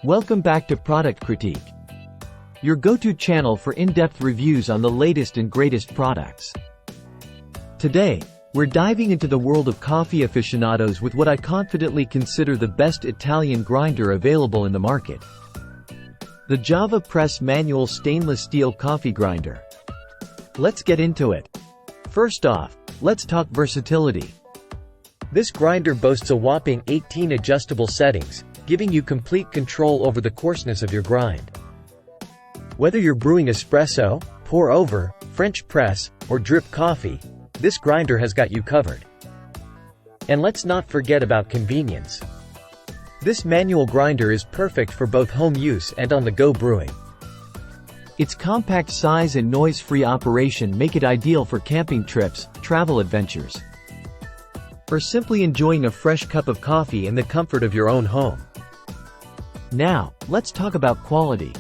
Welcome back to Product Critique, your go-to channel for in-depth reviews on the latest and greatest products. Today, we're diving into the world of coffee aficionados with what I confidently consider the best Italian grinder available in the market. The JavaPresse manual stainless steel coffee grinder. Let's get into it. First off, let's talk versatility. This grinder boasts a whopping 18 adjustable settings, giving you complete control over the coarseness of your grind. Whether you're brewing espresso, pour over, French press, or drip coffee, this grinder has got you covered. And let's not forget about convenience. This manual grinder is perfect for both home use and on-the-go brewing. Its compact size and noise-free operation make it ideal for camping trips, travel adventures, or simply enjoying a fresh cup of coffee in the comfort of your own home. Now, let's talk about quality.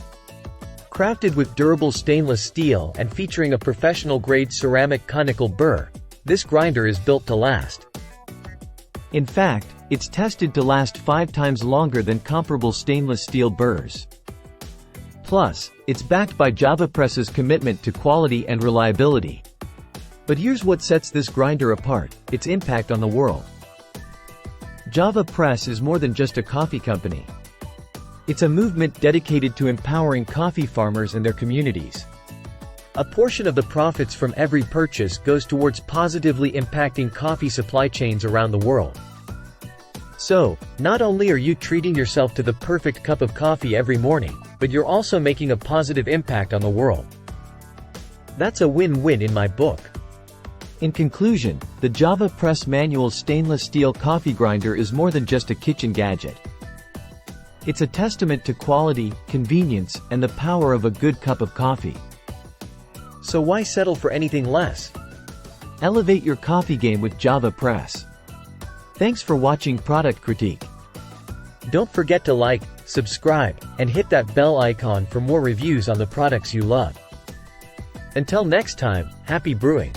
Crafted with durable stainless steel and featuring a professional-grade ceramic conical burr, this grinder is built to last. In fact, it's tested to last 5 times longer than comparable stainless steel burrs. Plus, it's backed by JavaPresse's commitment to quality and reliability. But here's what sets this grinder apart: its impact on the world. JavaPresse is more than just a coffee company. It's a movement dedicated to empowering coffee farmers and their communities. A portion of the profits from every purchase goes towards positively impacting coffee supply chains around the world. So, not only are you treating yourself to the perfect cup of coffee every morning, but you're also making a positive impact on the world. That's a win-win in my book. In conclusion, the JavaPresse manual stainless steel coffee grinder is more than just a kitchen gadget. It's a testament to quality, convenience, and the power of a good cup of coffee. So why settle for anything less? Elevate your coffee game with JavaPresse. Thanks for watching Product Critique. Don't forget to like, subscribe, and hit that bell icon for more reviews on the products you love. Until next time, happy brewing!